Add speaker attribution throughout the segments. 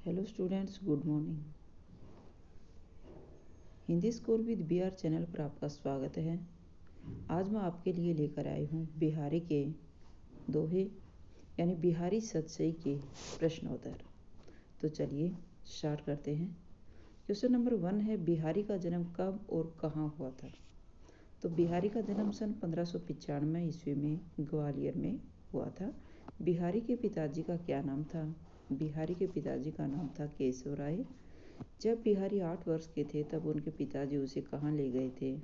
Speaker 1: Hello students, good morning. Hindi school with BR channel पर आपका स्वागत है। आज मैं आपके लिए लेकर आई हूँ बिहारी के दोहे यानी बिहारी सतसई के प्रश्नोत्तर। तो चलिए स्टार्ट करते हैं। क्वेश्चन नंबर 1 है, बिहारी का जन्म कब और कहाँ हुआ था? तो बिहारी का जन्म सन 1595 ईस्वी में ग्वालियर में हुआ था। बिहारी के पिताजी का क्या नाम था? बिहारी के पिताजी का नाम था केशव राय। जब बिहारी 8 वर्ष के थे तब उनके पिताजी उसे कहाँ ले गए थे?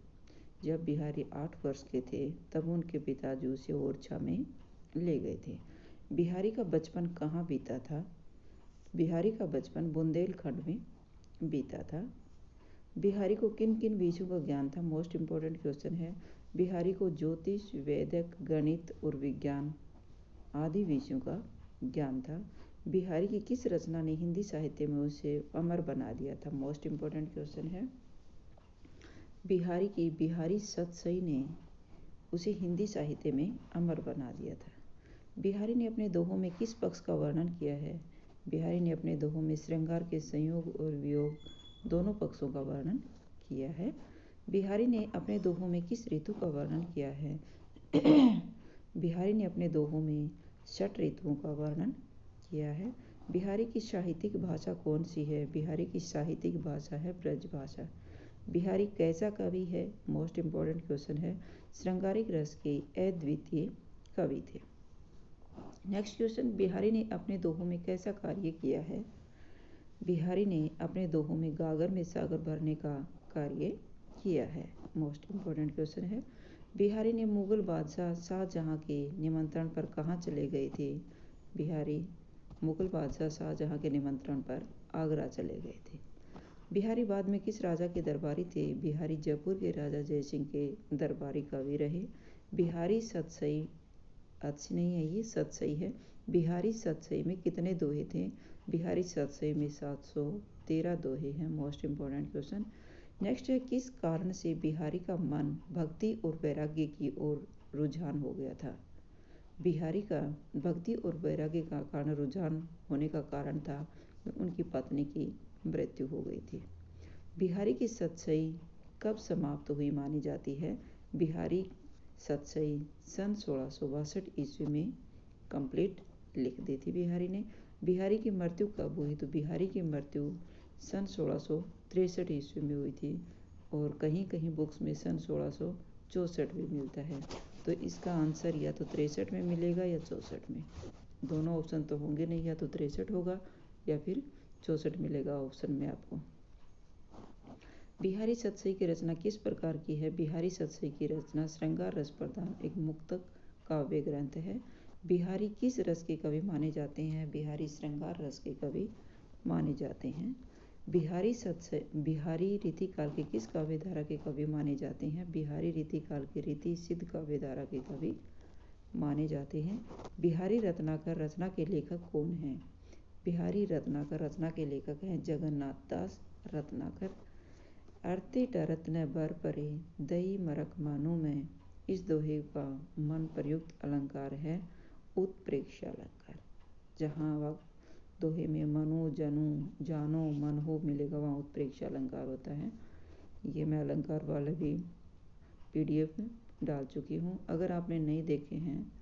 Speaker 1: जब बिहारी 8 वर्ष के थे तब उनके पिताजी उसे ओरछा में ले गए थे। बिहारी का बचपन कहाँ बीता था? बिहारी का बचपन बुंदेलखंड में बीता था। बिहारी को किन किन विषयों का ज्ञान था? मोस्ट इम्पोर्टेंट क्वेश्चन है। बिहारी को ज्योतिष, वैदिक, गणित और विज्ञान आदि विषयों का ज्ञान था। बिहारी की किस रचना ने हिंदी साहित्य में उसे अमर बना दिया था? मोस्ट इम्पोर्टेंट क्वेश्चन है। बिहारी की बिहारी सतसई ने उसे हिंदी साहित्य में अमर बना दिया था। बिहारी ने अपने दोहों में किस पक्ष का वर्णन किया है? बिहारी ने अपने दोहों में श्रृंगार के संयोग और वियोग दोनों पक्षों का वर्णन किया है। बिहारी ने अपने दोहों में किस ऋतु का वर्णन किया है? बिहारी ने अपने दोहों में 6 ऋतुओं का वर्णन किया है। बिहारी की साहित्यिक भाषा कौन सी है? बिहारी की साहित्यिक भाषा है ब्रज भाषा। बिहारी कैसा कवि है? मोस्ट इम्पोर्टेंट क्वेश्चन है। श्रृंगारिक रस के अद्वितीय कवि थे। नेक्स्ट क्वेश्चन, बिहारी ने अपने दोहों में कैसा कार्य किया है? बिहारी ने अपने दोहों में गागर में सागर भरने का कार्य किया है। मोस्ट इम्पोर्टेंट क्वेश्चन है। बिहारी ने मुगल बादशाह शाहजहां के निमंत्रण पर कहाँ चले गए थे? बिहारी मुगल बादशाह शाहजहां के निमंत्रण पर आगरा चले गए थे। बिहारी बाद में किस राजा के दरबारी थे? बिहारी जयपुर के राजा जयसिंह के दरबारी कवि रहे। बिहारी सतसई, अच्छी नहीं है ये, सतसई है। बिहारी सतसई में कितने दोहे थे? बिहारी सतसई में 713 दोहे हैं। Most important question. नेक्स्ट है, किस कारण से बिहारी का मन भक्ति और वैराग्य की ओर रुझान हो गया था? बिहारी का भक्ति और वैराग्य का कारण रुझान होने का कारण था उनकी पत्नी की मृत्यु हो गई थी। बिहारी की सतसई कब समाप्त हुई मानी जाती है? बिहारी सतसई सन 1662 ईस्वी में कंप्लीट लिख दी थी बिहारी ने। बिहारी की मृत्यु कब हुई? तो बिहारी की मृत्यु सन 1663 ईस्वी में हुई थी और कहीं कहीं बुक्स में सन 1664 भी मिलता है। तो इसका आंसर या तो 63 में मिलेगा या 64 में। दोनों ऑप्शन तो होंगे नहीं, या तो 63 होगा या फिर 64 मिलेगा ऑप्शन में आपको। बिहारी सतसई की रचना किस प्रकार की है? बिहारी सतसई की रचना श्रृंगार रस प्रधान एक मुक्तक काव्य ग्रंथ है। बिहारी किस रस के कवि माने जाते हैं? बिहारी श्रृंगार रस के कवि माने जाते हैं। बिहारी रीतिकाल के किस काव्य धारा के कवि माने जाते हैं? बिहारी रीतिकाल के रीति सिद्ध काव्य धारा के कवि माने जाते हैं। बिहारी रत्नाकर रचना के लेखक कौन हैं? बिहारी रत्नाकर रचना के लेखक हैं जगन्नाथ दास रत्नाकर। अरते टरत न बर परे दई मरक मानो में, इस दोहे का मन प्रयुक्त अलंकार है उत्प्रेक्ष अलंकार। जहाँ वक्त दोहे में मनो, जनु, जानो, मन हो मिलेगा वहाँ उत्प्रेक्ष अलंकार होता है। ये मैं अलंकार वाला भी PDF में डाल चुकी हूँ। अगर आपने नहीं देखे हैं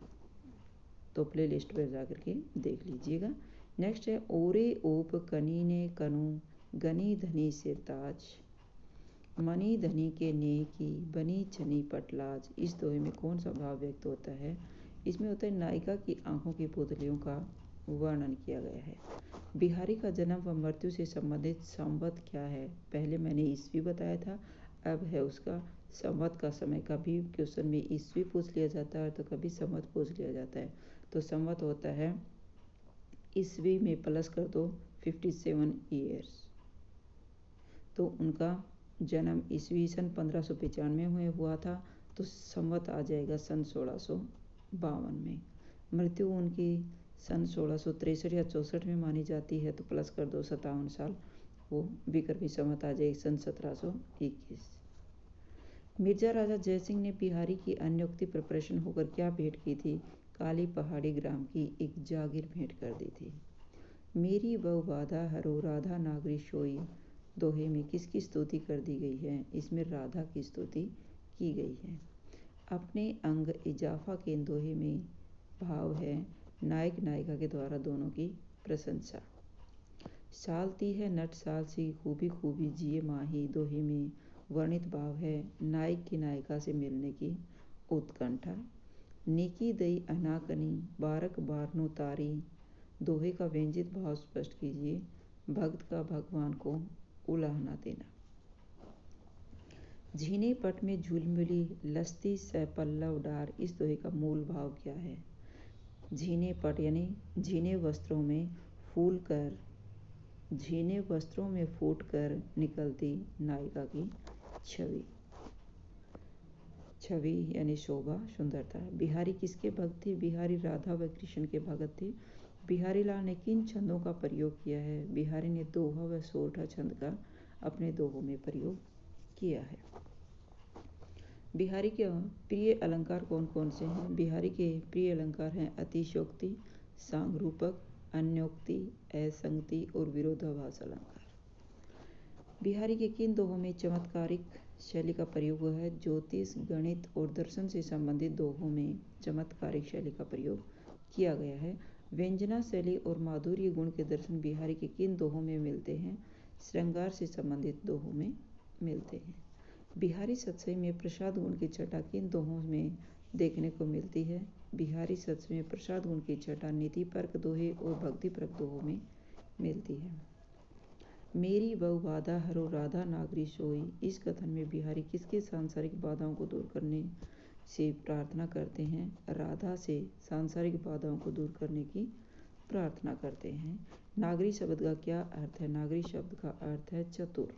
Speaker 1: तो प्ले लिस्ट पर जाकर के देख लीजिएगा। नेक्स्ट है, ओरे ओप कनी ने कनु गनी धनी सिरताज, मनी धनी के ने की बनी छनी पटलाज। इस दोहे में कौन सा भाव व्यक्त होता है? इसमें होता है नायिका की आंखों की पुतलियों का वर्णन किया गया है। बिहारी का जन्म व मृत्यु से संबंधित संवत क्या है? पहले मैंने ईस्वी बताया था, अब है उसका संवत का समय। कभी क्वेश्चन में ईस्वी पूछ लिया जाता है तो कभी संवत पूछ लिया जाता है। तो संवत होता है, ईस्वी में प्लस कर दो 57 ईयर्स। तो उनका जन्म ईस्वी सन 1595 में हुआ था, तो संवत आ जाएगा सन 1652 में। मृत्यु उनकी सन 1663 या 64 में मानी जाती है, तो प्लस कर दो 57 साल, वो विक्रमी संवत आ जाएगी सन 1721। मिर्जा राजा जयसिंह ने बिहारी की अन्योक्ति पर प्रसन्न होकर क्या भेंट की थी? काली पहाड़ी ग्राम की एक जागीर भेंट कर दी थी। मेरी बहु बाधा हरो राधा नागरी सोई दोहे में किसकी स्तुति कर दी गई है? इसमें राधा की स्तुति की गई है। अपने अंग इजाफा के दोहे में भाव है नायक नायिका के द्वारा दोनों की प्रशंसा। सालती है नट साल सी खूबी खूबी जिए माही दोहे में वर्णित भाव है नायक की नायिका से मिलने की उत्कंठा। नेकी दई अनाकनी बारक बारनो तारी दोहे का व्यंजित भाव स्पष्ट कीजिए। भक्त का भगवान को उलाहना देना। झीने पट में झुलमिली लस्ती सै पल्लव डार इस दोहे का मूल भाव क्या है? झीने पट यानी झीने वस्त्रों में फूट कर निकलती नायिका की छवि यानी शोभा सुंदरता। बिहारी किसके भक्त थे? बिहारी राधा व कृष्ण के भगत थे। बिहारी लाल ने किन छंदों का प्रयोग किया है? बिहारी ने दोहा व सोरठा छंद का अपने दोहों में प्रयोग किया है। बिहारी के प्रिय अलंकार कौन कौन से हैं? बिहारी के प्रिय अलंकार हैं अतिशयोक्ति, सांगरूपक, अन्योक्ति, असंगति और विरोधाभास अलंकार। बिहारी के किन दोहों में चमत्कारिक शैली का प्रयोग हुआ है? ज्योतिष, गणित और दर्शन से संबंधित दोहों में चमत्कारिक शैली का प्रयोग किया गया है। व्यंजना शैली और माधुर्य गुण के दर्शन बिहारी के किन दोहों में मिलते हैं? श्रृंगार से संबंधित दोहों में मिलते हैं। बिहारी सतसई में प्रसाद गुण की छटा किन दोहों में देखने को मिलती है? बिहारी सतसई में प्रसाद गुण की छटा नीतिपरक दोहे और भक्तिपरक दोहों में मिलती है। मेरी बहु बाधा हरो राधा नागरी सोई इस कथन में बिहारी किसके सांसारिक बाधाओं को दूर करने से प्रार्थना करते हैं? राधा से सांसारिक बाधाओं को दूर करने की प्रार्थना करते हैं। नागरी शब्द का क्या अर्थ है? नागरी शब्द का अर्थ है चतुर।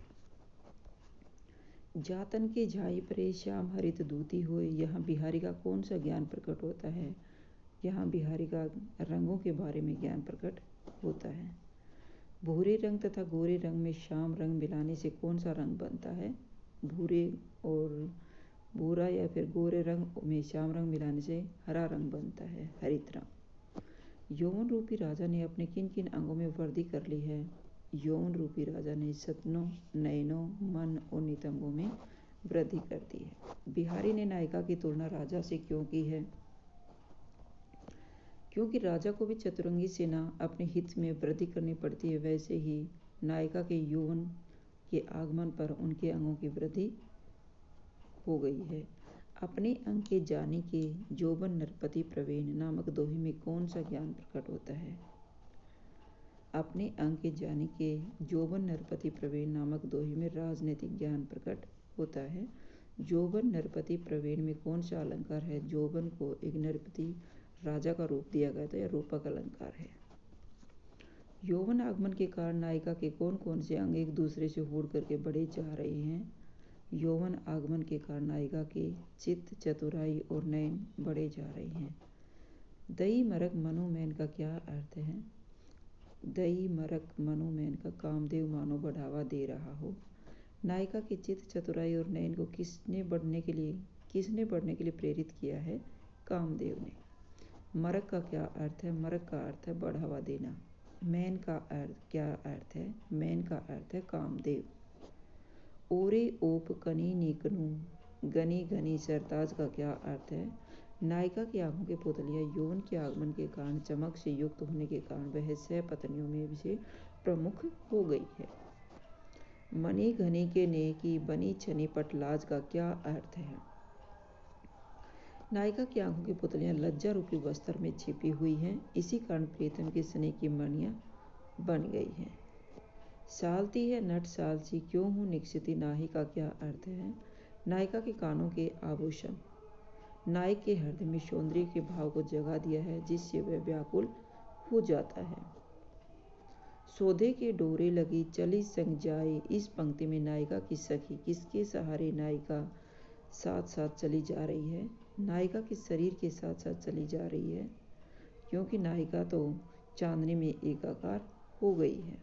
Speaker 1: जातन के झाई परे श्याम हरित दूती हुए यहाँ बिहारी का कौन सा ज्ञान प्रकट होता है? यहाँ बिहारी का रंगों के बारे में ज्ञान प्रकट होता है। भूरे रंग तथा गोरे रंग में श्याम रंग मिलाने से कौन सा रंग बनता है? भूरा या फिर गोरे रंग में श्याम रंग मिलाने से हरा रंग बनता है, हरित रंग। यौवन रूपी राजा ने अपने किन किन अंगों में वृद्धि कर ली है? यौवन रूपी राजा ने सतनों, नयनों, मन और नितंबों में वृद्धि कर दी है। बिहारी ने नायिका की तुलना राजा से क्यों की है? क्योंकि राजा को भी चतुरंगी सेना अपने हित में वृद्धि करनी पड़ती है, वैसे ही नायिका के यौवन के आगमन पर उनके अंगों की वृद्धि हो गई है। अपने अंग के जानी के जोबन नरपति प्रवीण नामक दोहे में कौन सा ज्ञान प्रकट होता है? अपने अंग के जानी के जोबन नरपति प्रवीण नामक दोहे में राजनीतिक ज्ञान प्रकट होता है। जोबन नरपति प्रवीण में कौन सा अलंकार है? जोबन को एक नरपति राजा का रूप दिया गया था, यह रूपक अलंकार है। यौवन आगमन के कारण नायिका के कौन कौन से अंग एक दूसरे से होड़ करके बढ़े जा रहे हैं? यौवन आगमन के कारण नायिका के चित्त, चतुराई और नयन बढ़े जा रहे हैं। दई मरक मनोमैन का क्या अर्थ है? दई मरक मनोमैन का कामदेव मानो बढ़ावा दे रहा हो। नायिका के चित्त, चतुराई और नयन को किसने बढ़ने के लिए प्रेरित किया है? कामदेव ने। मरक का क्या अर्थ है? मरक का अर्थ है बढ़ावा देना। मैन का क्या अर्थ है? मैन का अर्थ है कामदेव। ओरे ओप कनी नीकनू गनी गनी सरताज का क्या अर्थ है? नायिका की आंखों के पुतलियां यौवन के आगमन के कारण चमक से युक्त होने के कारण वह सह पत्नियों में से प्रमुख हो गई है। मनी घनी के ने की बनी छनी पटलाज का क्या अर्थ है? नायिका की आंखों की पुतलियां लज्जा रूपी वस्त्र में छिपी हुई हैं, इसी कारण प्रीतम के स्नेह की मणियां बन गई हैं। सालती है नट सालसी क्यों हूँ निक्षिति नाही का क्या अर्थ है? नायिका के कानों के आभूषण नायक के हृदय में सौंदर्य के भाव को जगा दिया है, जिससे वह व्याकुल हो जाता है। सौदे के डोरे लगी चली संग जाए इस पंक्ति में नायिका की सखी किसके सहारे नायिका साथ साथ चली जा रही है? नायिका के शरीर के साथ साथ चली जा रही है, क्योंकि नायिका तो चांदनी में एकाकार हो गई है।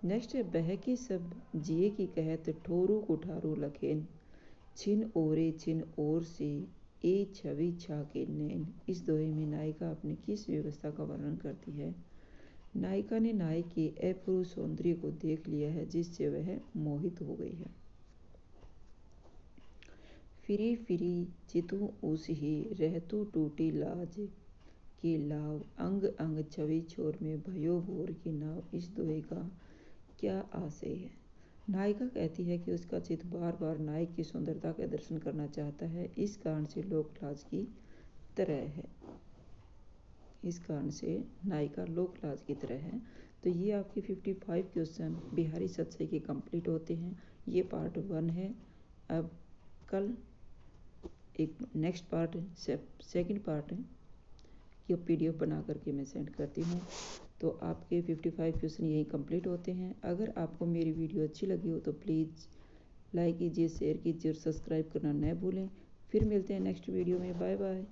Speaker 1: नेक्स्ट है बह के सब जिए की कहत ठोरू कुठारू लखेन छिन ओर से ए छवि छा के नैन इस दोहे में नायिका अपनी किस व्यवस्था का वर्णन करती है? नायिका ने नायक के अपूर्व सौंदर्य को देख लिया है, जिससे वह मोहित हो गई है। फिरी फिरी चितू उस ही रहतु टूटी लाज की लाव, अंग अंग छवि छोर में भयो भोर की नाव, इस दोहे का क्या आशय है। नायिका कहती है कि उसका चित्त बार बार नायक की सुंदरता का दर्शन करना चाहता है, इस कारण से लोकलाज की तरह है। इस कारण से नायिका लोकलाज की तरह है। तो ये आपके 55 क्वेश्चन बिहारी सतसई के कंप्लीट होते हैं। ये पार्ट 1 है। अब कल एक नेक्स्ट पार्ट सेकंड पार्ट की PDF बना करके मैं सेंड करती हूँ। तो आपके 55 क्वेश्चन यही कंप्लीट होते हैं। अगर आपको मेरी वीडियो अच्छी लगी हो तो प्लीज़ लाइक कीजिए, शेयर कीजिए और सब्सक्राइब करना न भूलें। फिर मिलते हैं नेक्स्ट वीडियो में। Bye bye.